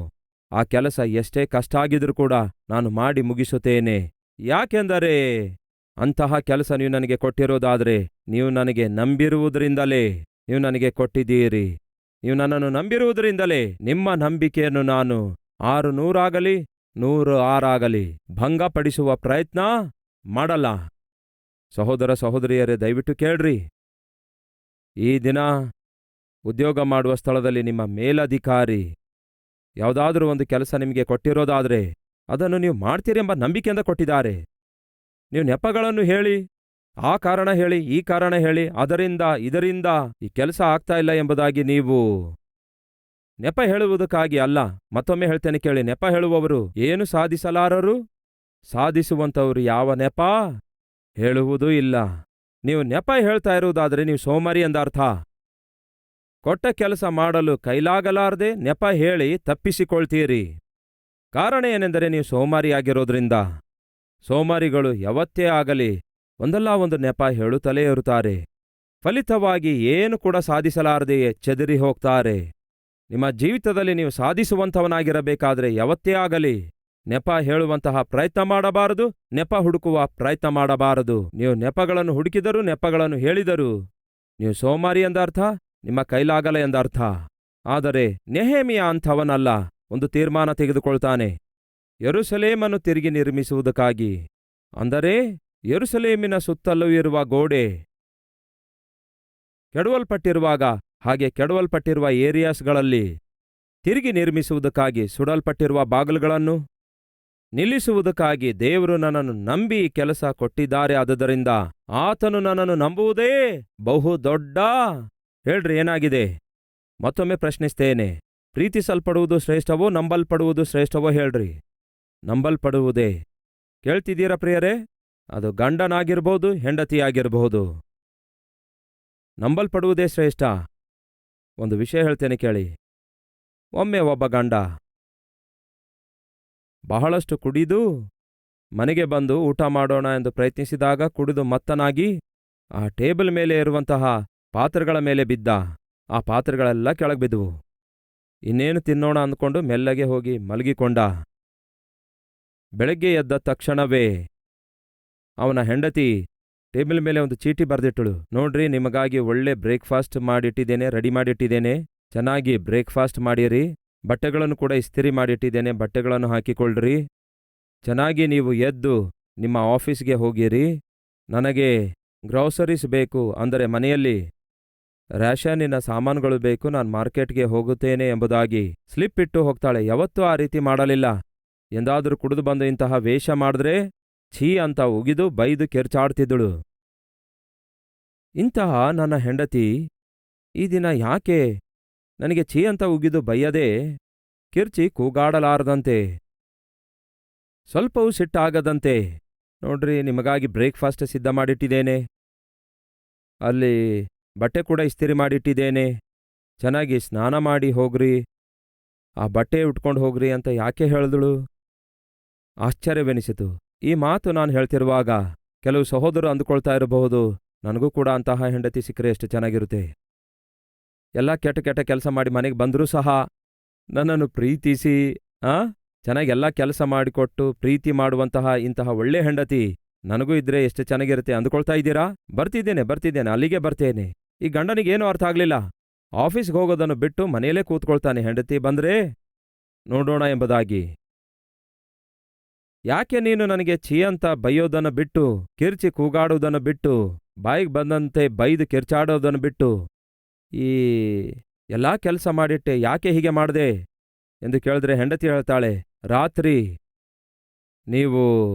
ಆ ಕೆಲಸ ಎಷ್ಟೇ ಕಷ್ಟ ಆಗಿದ್ರೂ ಕೂಡ ನಾನು ಮಾಡಿ ಮುಗಿಸುತ್ತೇನೆ. ಯಾಕೆಂದರೆ ಅಂತಹ ಕೆಲಸ ನೀವು ನನಗೆ ಕೊಟ್ಟಿರೋದಾದರೆ ನೀವು ನನಗೆ ನಂಬಿರುವುದರಿಂದಲೇ ನೀವು ನನಗೆ ಕೊಟ್ಟಿದ್ದೀರಿ. ನೀವು ನನ್ನನ್ನು ನಂಬಿರುವುದರಿಂದಲೇ ನಿಮ್ಮ ನಂಬಿಕೆಯನ್ನು ನಾನು 600 ಆಗಲಿ 106 ಆಗಲಿ ಭಂಗಪಡಿಸುವ ಪ್ರಯತ್ನ ಮಾಡಲ್ಲ. ಸಹೋದರ ಸಹೋದರಿಯರೇ, ದಯವಿಟ್ಟು ಕೇಳ್ರಿ. ಈ ದಿನ ಉದ್ಯೋಗ ಮಾಡುವ ಸ್ಥಳದಲ್ಲಿ ನಿಮ್ಮ ಮೇಲಧಿಕಾರಿ ಯಾವುದಾದ್ರೂ ಒಂದು ಕೆಲಸ ನಿಮಗೆ ಕೊಟ್ಟಿರೋದಾದ್ರೆ ಅದನ್ನು ನೀವು ಮಾಡ್ತೀರೆಂಬ ನಂಬಿಕೆಯಿಂದ ಕೊಟ್ಟಿದ್ದಾರೆ. ನೀವು ನೆಪಗಳನ್ನು ಹೇಳಿ, ಆ ಕಾರಣ ಹೇಳಿ, ಈ ಕಾರಣ ಹೇಳಿ, ಅದರಿಂದ ಇದರಿಂದ ಈ ಕೆಲಸ ಆಗ್ತಾ ಇಲ್ಲ ಎಂಬುದಾಗಿ ನೀವು ನೆಪ ಹೇಳುವುದಕ್ಕಾಗಿ ಅಲ್ಲ. ಮತ್ತೊಮ್ಮೆ ಹೇಳ್ತೇನೆ ಕೇಳಿ, ನೆಪ ಹೇಳುವವರು ಏನು ಸಾಧಿಸಲಾರರು? ಸಾಧಿಸುವಂಥವರು ಯಾವ ನೆಪ ಹೇಳುವುದೂ ಇಲ್ಲ. ನೀವು ನೆಪ ಹೇಳ್ತಾ ಇರುವುದಾದರೆ ನೀವು ಸೋಮಾರಿ ಎಂದರ್ಥ. ಕೊಟ್ಟ ಕೆಲಸ ಮಾಡಲು ಕೈಲಾಗಲಾರದೆ ನೆಪ ಹೇಳಿ ತಪ್ಪಿಸಿಕೊಳ್ತೀರಿ. ಕಾರಣ ಏನೆಂದರೆ ನೀವು ಸೋಮಾರಿಯಾಗಿರೋದ್ರಿಂದ. ಸೋಮಾರಿಗಳು ಯಾವತ್ತೇ ಆಗಲಿ ಒಂದಲ್ಲ ಒಂದು ನೆಪ ಹೇಳುತ್ತಲೇ ಇರುತ್ತಾರೆ. ಫಲಿತವಾಗಿ ಏನು ಕೂಡ ಸಾಧಿಸಲಾರದೆಯೇ ಚೆದರಿ ಹೋಗ್ತಾರೆ. ನಿಮ್ಮ ಜೀವಿತದಲ್ಲಿ ನೀವು ಸಾಧಿಸುವಂಥವನಾಗಿರಬೇಕಾದ್ರೆ ಯಾವತ್ತೇ ಆಗಲಿ ನೆಪ ಹೇಳುವಂತಹ ಪ್ರಯತ್ನ ಮಾಡಬಾರದು, ನೆಪ ಹುಡುಕುವ ಪ್ರಯತ್ನ ಮಾಡಬಾರದು. ನೀವು ನೆಪಗಳನ್ನು ಹುಡುಕಿದರೂ ನೆಪಗಳನ್ನು ಹೇಳಿದರೂ ನೀವು ಸೋಮಾರಿ ಎಂದರ್ಥ, ನಿಮ್ಮ ಕೈಲಾಗಲ್ಲ ಎಂದರ್ಥ. ಆದರೆ ನೆಹೆಮೀಯ ಅಂಥವನಲ್ಲ. ಒಂದು ತೀರ್ಮಾನ ತೆಗೆದುಕೊಳ್ತಾನೆ, ಯೆರೂಸಲೇಮನ್ನು ತಿರುಗಿ ನಿರ್ಮಿಸುವುದಕ್ಕಾಗಿ. ಅಂದರೆ ಯೆರೂಸಲೇಮಿನ ಸುತ್ತಲೂ ಇರುವ ಗೋಡೆ ಕೆಡವಲ್ಪಟ್ಟಿರುವಾಗ, ಹಾಗೆ ಕೆಡವಲ್ಪಟ್ಟಿರುವ ಏರಿಯಾಸ್ಗಳಲ್ಲಿ ತಿರುಗಿ ನಿರ್ಮಿಸುವುದಕ್ಕಾಗಿ, ಸುಡಲ್ಪಟ್ಟಿರುವ ಬಾಗಿಲುಗಳನ್ನು ನಿಲ್ಲಿಸುವುದಕ್ಕಾಗಿ ದೇವರು ನನ್ನನ್ನು ನಂಬಿ ಕೆಲಸ ಕೊಟ್ಟಿದ್ದಾರೆ. ಆದುದರಿಂದ ಆತನು ನನ್ನನ್ನು ನಂಬುವುದೇ ಬಹು ದೊಡ್ಡ. ಹೇಳ್ರಿ, ಏನಾಗಿದೆ? ಮತ್ತೊಮ್ಮೆ ಪ್ರಶ್ನಿಸ್ತೇನೆ, ಪ್ರೀತಿಸಲ್ಪಡುವುದು ಶ್ರೇಷ್ಠವೋ ನಂಬಲ್ಪಡುವುದು ಶ್ರೇಷ್ಠವೋ? ಹೇಳ್ರಿ. ನಂಬಲ್ಪಡುವುದೇ. ಕೇಳ್ತಿದ್ದೀರಾ ಪ್ರಿಯರೇ? ಅದು ಗಂಡನಾಗಿರ್ಬೋದು, ಹೆಂಡತಿಯಾಗಿರಬಹುದು. ನಂಬಲ್ಪಡುವುದೇ ಶ್ರೇಷ್ಠ. ಒಂದು ವಿಷಯ ಹೇಳ್ತೇನೆ ಕೇಳಿ. ಒಮ್ಮೆ ಒಬ್ಬ ಗಂಡ ಬಹಳಷ್ಟು ಕುಡಿದು ಮನೆಗೆ ಬಂದು ಊಟ ಮಾಡೋಣ ಎಂದು ಪ್ರಯತ್ನಿಸಿದಾಗ ಕುಡಿದು ಮತ್ತನಾಗಿ ಆ ಟೇಬಲ್ ಮೇಲೆ ಇರುವಂತಹ ಪಾತ್ರೆಗಳ ಮೇಲೆ ಬಿದ್ದ. ಆ ಪಾತ್ರೆಗಳೆಲ್ಲ ಕೆಳಗ್ಬಿದ್ದುವು. ಇನ್ನೇನು ತಿನ್ನೋಣ ಅಂದ್ಕೊಂಡು ಮೆಲ್ಲಗೆ ಹೋಗಿ ಮಲಗಿಕೊಂಡ. ಬೆಳಗ್ಗೆ ಎದ್ದ ತಕ್ಷಣವೇ ಅವನ ಹೆಂಡತಿ ಟೇಬಲ್ ಮೇಲೆ ಒಂದು ಚೀಟಿ ಬರೆದಿಟ್ಟಳು. ನೋಡ್ರಿ, ನಿಮಗಾಗಿ ಒಳ್ಳೆ ಬ್ರೇಕ್ಫಾಸ್ಟ್ ಮಾಡಿಟ್ಟಿದ್ದೇನೆ, ರೆಡಿ ಮಾಡಿಟ್ಟಿದ್ದೇನೆ, ಚೆನ್ನಾಗಿ ಬ್ರೇಕ್ಫಾಸ್ಟ್ ಮಾಡಿರಿ. ಬಟ್ಟೆಗಳನ್ನು ಕೂಡ ಇಸ್ತಿರಿ ಮಾಡಿಟ್ಟಿದ್ದೇನೆ, ಬಟ್ಟೆಗಳನ್ನು ಹಾಕಿಕೊಳ್ಳ್ರಿ. ಚೆನ್ನಾಗಿ ನೀವು ಎದ್ದು ನಿಮ್ಮ ಆಫೀಸ್ಗೆ ಹೋಗಿರಿ. ನನಗೆ ಗ್ರಾಸರೀಸ್ ಬೇಕು, ಅಂದರೆ ಮನೆಯಲ್ಲಿ ರ್ಯಾಷನ್ನಿನ ಸಾಮಾನುಗಳು ಬೇಕು, ನಾನು ಮಾರ್ಕೆಟ್ಗೆ ಹೋಗುತ್ತೇನೆ ಎಂಬುದಾಗಿ ಸ್ಲಿಪ್ ಇಟ್ಟು ಹೋಗ್ತಾಳೆ. ಯಾವತ್ತೂ ಆ ರೀತಿ ಮಾಡಲಿಲ್ಲ. ಎಂದಾದರೂ ಕುಡಿದು ಬಂದು ಇಂತಹ ವೇಷ ಮಾಡಿದ್ರೆ ಛೀ ಅಂತ ಉಗಿದು ಬೈದು ಕೆರ್ಚಾಡ್ತಿದ್ದಳು. ಇಂತಹ ನನ್ನ ಹೆಂಡತಿ ಈ ದಿನ ಯಾಕೆ ನನಗೆ ಛೀ ಅಂತ ಉಗಿದು ಬೈಯದೆ ಕಿರ್ಚಿ ಕೂಗಾಡಲಾರದಂತೆ, ಸ್ವಲ್ಪವೂ ಸಿಟ್ಟಾಗದಂತೆ? ನೋಡ್ರಿ, ನಿಮಗಾಗಿ ಬ್ರೇಕ್ಫಾಸ್ಟ್ ಸಿದ್ಧ ಮಾಡಿಟ್ಟಿದ್ದೇನೆ, ಅಲ್ಲಿ ಬಟ್ಟೆ ಕೂಡ ಇಸ್ತಿರಿ ಮಾಡಿಟ್ಟಿದ್ದೇನೆ, ಚೆನ್ನಾಗಿ ಸ್ನಾನ ಮಾಡಿ ಹೋಗ್ರಿ, ಆ ಬಟ್ಟೆ ಉಟ್ಕೊಂಡು ಹೋಗ್ರಿ ಅಂತ ಯಾಕೆ ಹೇಳಿದಳು? ಆಶ್ಚರ್ಯವೆನಿಸಿತು. ಈ ಮಾತು ನಾನು ಹೇಳ್ತಿರುವಾಗ ಕೆಲವು ಸಹೋದರರು ಅಂದುಕೊಳ್ತಾ ಇರಬಹುದು, ನನಗೂ ಕೂಡ ಅಂತಹ ಹೆಂಡತಿ ಸಿಕ್ಕರೆ ಎಷ್ಟು ಚೆನ್ನಾಗಿರುತ್ತೆ. ಎಲ್ಲ ಕೆಟ್ಟ ಕೆಟ್ಟ ಕೆಲಸ ಮಾಡಿ ಮನೆಗೆ ಬಂದರೂ ಸಹ ನನ್ನನ್ನು ಪ್ರೀತಿಸಿ ಚೆನ್ನಾಗಿ ಎಲ್ಲ ಕೆಲಸ ಮಾಡಿಕೊಟ್ಟು ಪ್ರೀತಿ ಮಾಡುವಂತಹ ಇಂತಹ ಒಳ್ಳೆ ಹೆಂಡತಿ ನನಗೂ ಇದ್ರೆ ಎಷ್ಟು ಚೆನ್ನಾಗಿರುತ್ತೆ ಅಂದುಕೊಳ್ತಾ ಇದ್ದೀರಾ? ಬರ್ತಿದ್ದೇನೆ, ಅಲ್ಲಿಗೆ ಬರ್ತೇನೆ. ಈ ಗಂಡನಿಗೇನೂ ಅರ್ಥ ಆಗ್ಲಿಲ್ಲ. ಆಫೀಸ್ಗೆ ಹೋಗೋದನ್ನು ಬಿಟ್ಟು ಮನೆಯಲ್ಲೇ ಕೂತ್ಕೊಳ್ತಾನೆ, ಹೆಂಡತಿ ಬಂದ್ರೆ ನೋಡೋಣ ಎಂಬುದಾಗಿ. ಯಾಕೆ ನೀನು ನನಗೆ ಛೀ ಅಂತ ಬೈಯೋದನ್ನು ಬಿಟ್ಟು, ಕಿರ್ಚಿ ಕೂಗಾಡುವುದನ್ನು ಬಿಟ್ಟು, ಬಾಯಿಗೆ ಬಂದಂತೆ ಬೈದು ಕಿರ್ಚಾಡೋದನ್ನು ಬಿಟ್ಟು ಈ ಎಲ್ಲಾ ಕೆಲಸ ಮಾಡಿಟ್ಟೆ, ಯಾಕೆ ಹೀಗೆ ಮಾಡ್ದೆ ಎಂದು ಕೇಳಿದ್ರೆ ಹೆಂಡತಿ ಹೇಳ್ತಾಳೆ, ರಾತ್ರಿ ನೀವು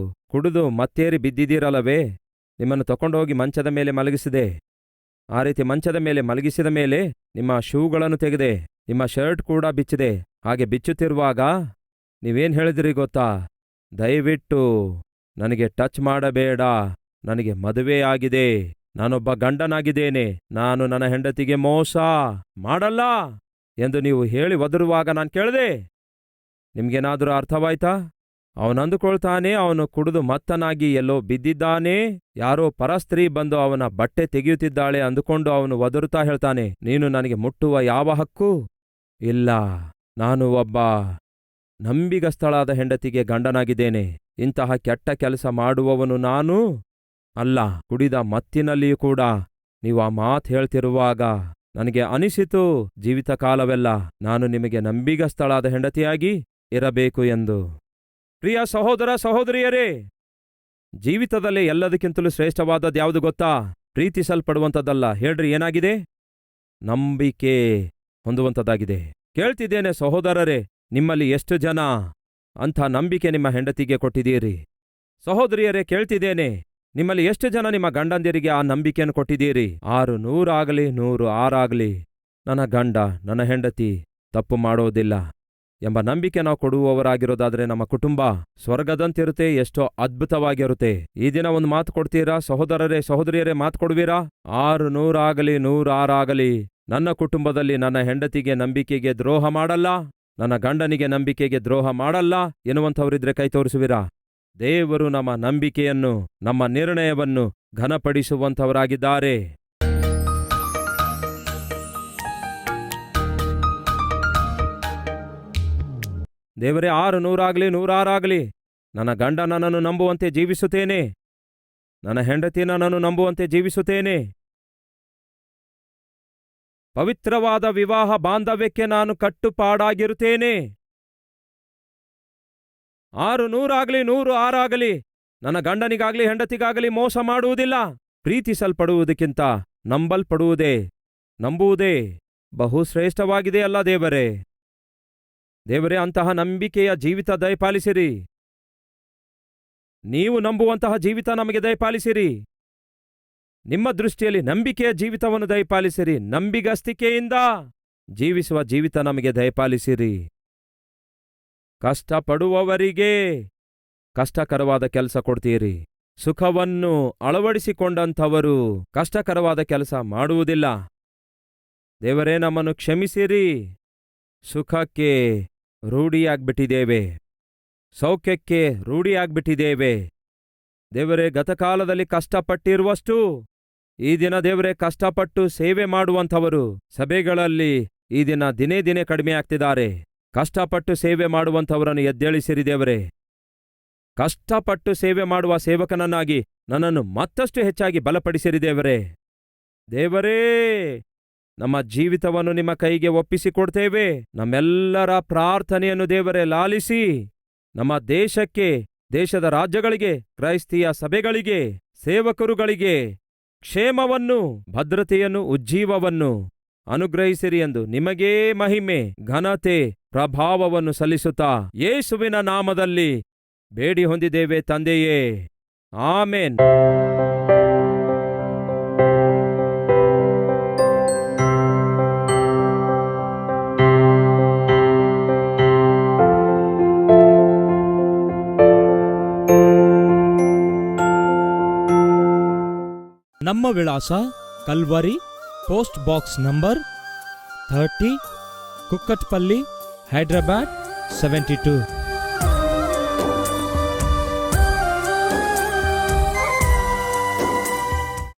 ಕುಡಿದು ಮತ್ತೇರಿ ಬಿದ್ದಿದ್ದೀರಲ್ಲವೇ, ನಿಮ್ಮನ್ನು ತಗೊಂಡೋಗಿ ಮಂಚದ ಮೇಲೆ ಮಲಗಿಸಿದೆ. ಆ ರೀತಿ ಮಂಚದ ಮೇಲೆ ಮಲಗಿಸಿದ ಮೇಲೆ ನಿಮ್ಮ ಶೂಗಳನ್ನು ತೆಗೆದೆ, ನಿಮ್ಮ ಶರ್ಟ್ ಕೂಡ ಬಿಚ್ಚಿದೆ. ಹಾಗೆ ಬಿಚ್ಚುತ್ತಿರುವಾಗ ನೀವೇನ್ ಹೇಳಿದ್ರಿ ಗೊತ್ತಾ? ದಯವಿಟ್ಟು ನನಗೆ ಟಚ್ ಮಾಡಬೇಡ, ನನಗೆ ಮದುವೆ ಆಗಿದೆ, ನಾನೊಬ್ಬ ಗಂಡನಾಗಿದ್ದೇನೆ, ನಾನು ನನ್ನ ಹೆಂಡತಿಗೆ ಮೋಸ ಮಾಡಲ್ಲ ಎಂದು ನೀವು ಹೇಳಿ ಒದರುವಾಗ ನಾನು ಕೇಳಿದೆ. ನಿಮ್ಗೇನಾದರೂ ಅರ್ಥವಾಯ್ತಾ? ಅವನಂದುಕೊಳ್ತಾನೆ ಅವನು ಕುಡಿದು ಮತ್ತನಾಗಿ ಎಲ್ಲೋ ಬಿದ್ದಿದ್ದಾನೆ, ಯಾರೋ ಪರಸ್ತ್ರೀ ಬಂದು ಅವನ ಬಟ್ಟೆ ತೆಗೆಯುತ್ತಿದ್ದಾಳೆ ಅಂದುಕೊಂಡು ಅವನು ಒದರುತ್ತಾ ಹೇಳ್ತಾನೆ, ನೀನು ನನಗೆ ಮುಟ್ಟುವ ಯಾವ ಹಕ್ಕು ಇಲ್ಲ, ನಾನು ಒಬ್ಬ ನಂಬಿಗಸ್ತಳಾದ ಹೆಂಡತಿಗೆ ಗಂಡನಾಗಿದ್ದೇನೆ, ಇಂತಹ ಕೆಟ್ಟ ಕೆಲಸ ಮಾಡುವವನು ನಾನು ಅಲ್ಲ. ಕುಡಿದ ಮತ್ತಿನಲ್ಲಿಯೂ ಕೂಡ ನೀವು ಆ ಮಾತು ಹೇಳ್ತಿರುವಾಗ ನನಗೆ ಅನಿಸಿತು, ಜೀವಿತ ಕಾಲವೆಲ್ಲ ನಾನು ನಿಮಗೆ ನಂಬಿಗಸ್ತಳಾದ ಹೆಂಡತಿಯಾಗಿ ಇರಬೇಕು ಎಂದು. ಪ್ರಿಯ ಸಹೋದರ ಸಹೋದರಿಯರೇ, ಜೀವಿತದಲ್ಲಿ ಎಲ್ಲದಕ್ಕಿಂತಲೂ ಶ್ರೇಷ್ಠವಾದದ್ಯಾವುದು ಗೊತ್ತಾ? ಪ್ರೀತಿಸಲ್ಪಡುವಂಥದ್ದಲ್ಲ. ಹೇಳ್ರಿ, ಏನಾಗಿದೆ? ನಂಬಿಕೆ ಹೊಂದುವಂಥದ್ದಾಗಿದೆ. ಕೇಳ್ತಿದ್ದೇನೆ ಸಹೋದರರೇ, ನಿಮ್ಮಲ್ಲಿ ಎಷ್ಟು ಜನ ಅಂಥ ನಂಬಿಕೆ ನಿಮ್ಮ ಹೆಂಡತಿಗೆ ಕೊಟ್ಟಿದ್ದೀರಿ? ಸಹೋದರಿಯರೇ, ಕೇಳ್ತಿದ್ದೇನೆ, ನಿಮ್ಮಲ್ಲಿ ಎಷ್ಟು ಜನ ನಿಮ್ಮ ಗಂಡಂದಿರಿಗೆ ಆ ನಂಬಿಕೆಯನ್ನು ಕೊಟ್ಟಿದ್ದೀರಿ? 600 ಆಗಲಿ 106 ಆಗಲಿ ನನ್ನ ಗಂಡ ನನ್ನ ಹೆಂಡತಿ ತಪ್ಪು ಮಾಡೋದಿಲ್ಲ ಎಂಬ ನಂಬಿಕೆ ನಾವು ಕೊಡುವವರಾಗಿರೋದಾದ್ರೆ ನಮ್ಮ ಕುಟುಂಬ ಸ್ವರ್ಗದಂತಿರುತ್ತೆ, ಎಷ್ಟೋ ಅದ್ಭುತವಾಗಿರುತ್ತೆ. ಈ ದಿನ ಒಂದು ಮಾತು ಕೊಡ್ತೀರಾ ಸಹೋದರರೇ ಸಹೋದರಿಯರೇ? ಮಾತು ಕೊಡುವೀರಾ? 600 ಆಗಲಿ 106 ಆಗಲಿ ನನ್ನ ಕುಟುಂಬದಲ್ಲಿ ನನ್ನ ಹೆಂಡತಿಗೆ ನಂಬಿಕೆಗೆ ದ್ರೋಹ ಮಾಡಲ್ಲ, ನನ್ನ ಗಂಡನಿಗೆ ನಂಬಿಕೆಗೆ ದ್ರೋಹ ಮಾಡಲ್ಲ ಎನ್ನುವಂಥವರಿದ್ರೆ ಕೈ ತೋರಿಸುವಿರಾ? ದೇವರು ನಮ್ಮ ನಂಬಿಕೆಯನ್ನು ನಮ್ಮ ನಿರ್ಣಯವನ್ನು ಘನಪಡಿಸುವಂಥವರಾಗಿದ್ದಾರೆ. ದೇವರೇ, 600 ಆಗಲಿ 106 ಆಗಲಿ ನನ್ನ ಗಂಡ ನನ್ನನ್ನು ನಂಬುವಂತೆ ಜೀವಿಸುತ್ತೇನೆ, ನನ್ನ ಹೆಂಡತಿ ನನ್ನನ್ನು ನಂಬುವಂತೆ ಜೀವಿಸುತ್ತೇನೆ. ಪವಿತ್ರವಾದ ವಿವಾಹ ಬಾಂಧವ್ಯಕ್ಕೆ ನಾನು ಕಟ್ಟುಪಾಡಾಗಿರುತ್ತೇನೆ. 600 ಆಗಲಿ 106 ಆಗಲಿ ನನ್ನ ಗಂಡನಿಗಾಗಲಿ ಹೆಂಡತಿಗಾಗಲಿ ಮೋಸ ಮಾಡುವುದಿಲ್ಲ. ಪ್ರೀತಿಸಲ್ಪಡುವುದಕ್ಕಿಂತ ನಂಬುವುದೇ ಬಹುಶ್ರೇಷ್ಠವಾಗಿದೆ ಅಲ್ಲ ದೇವರೇ? ದೇವರೇ, ಅಂತಹ ನಂಬಿಕೆಯ ಜೀವಿತ ದಯಪಾಲಿಸಿರಿ. ನೀವು ನಂಬುವಂತಹ ಜೀವಿತ ನಮಗೆ ದಯಪಾಲಿಸಿರಿ. ನಿಮ್ಮ ದೃಷ್ಟಿಯಲ್ಲಿ ನಂಬಿಕೆಯ ಜೀವಿತವನ್ನು ದಯಪಾಲಿಸಿರಿ. ನಂಬಿಗಸ್ತಿಕೆಯಿಂದ ಜೀವಿಸುವ ಜೀವಿತ ನಮಗೆ ದಯಪಾಲಿಸಿರಿ. ಕಷ್ಟಪಡುವವರಿಗೆ ಕಷ್ಟಕರವಾದ ಕೆಲಸ ಕೊಡ್ತೀರಿ. ಸುಖವನ್ನು ಅಳವಡಿಸಿಕೊಂಡಂಥವರು ಕಷ್ಟಕರವಾದ ಕೆಲಸ ಮಾಡುವುದಿಲ್ಲ. ದೇವರೇ, ನಮ್ಮನ್ನು ಕ್ಷಮಿಸಿರಿ. ಸುಖಕ್ಕೆ ರೂಢಿಯಾಗ್ಬಿಟ್ಟಿದ್ದೇವೆ, ಸೌಖ್ಯಕ್ಕೆ ರೂಢಿಯಾಗ್ಬಿಟ್ಟಿದ್ದೇವೆ. ದೇವರೇ, ಗತಕಾಲದಲ್ಲಿ ಕಷ್ಟಪಟ್ಟಿರುವಷ್ಟು ಈ ದಿನ ದೇವರೇ ಕಷ್ಟಪಟ್ಟು ಸೇವೆ ಮಾಡುವಂಥವರು ಸಭೆಗಳಲ್ಲಿ ಈ ದಿನ ದಿನೇ ದಿನೇ ಕಡಿಮೆ ಆಗ್ತಿದ್ದಾರೆ. ಕಷ್ಟಪಟ್ಟು ಸೇವೆ ಮಾಡುವಂಥವರನ್ನು ಎದ್ದೇಳಿಸಿರಿ ದೇವರೇ. ಕಷ್ಟಪಟ್ಟು ಸೇವೆ ಮಾಡುವ ಸೇವಕನನ್ನಾಗಿ ನನ್ನನ್ನು ಮತ್ತಷ್ಟು ಹೆಚ್ಚಾಗಿ ಬಲಪಡಿಸಿರಿ ದೇವರೇ. ದೇವರೇ, ನಮ್ಮ ಜೀವಿತವನ್ನು ನಿಮ್ಮ ಕೈಗೆ ಒಪ್ಪಿಸಿಕೊಡ್ತೇವೆ. ನಮ್ಮೆಲ್ಲರ ಪ್ರಾರ್ಥನೆಯನ್ನು ದೇವರೇ ಲಾಲಿಸಿ, ನಮ್ಮ ದೇಶಕ್ಕೆ, ದೇಶದ ರಾಜ್ಯಗಳಿಗೆ, ಕ್ರೈಸ್ತಿಯ ಸಭೆಗಳಿಗೆ, ಸೇವಕರುಗಳಿಗೆ ಕ್ಷೇಮವನ್ನು, ಭದ್ರತೆಯನ್ನು, ಉಜ್ಜೀವವನ್ನು ಅನುಗ್ರಹಿಸಿರಿ ಎಂದು ನಿಮಗೇ ಮಹಿಮೆ, ಘನತೆ, ಪ್ರಭಾವವನ್ನು ಸಲ್ಲಿಸುತ್ತಾ ಯೇಸುವಿನ ನಾಮದಲ್ಲಿ ಬೇಡಿ ಹೊಂದಿದ್ದೇವೆ ತಂದೆಯೇ, ಆಮೆನ್. ನಮ್ಮ ವಿಳಾಸ Calvary, post box number 30, Kukatpally, Hyderabad 72.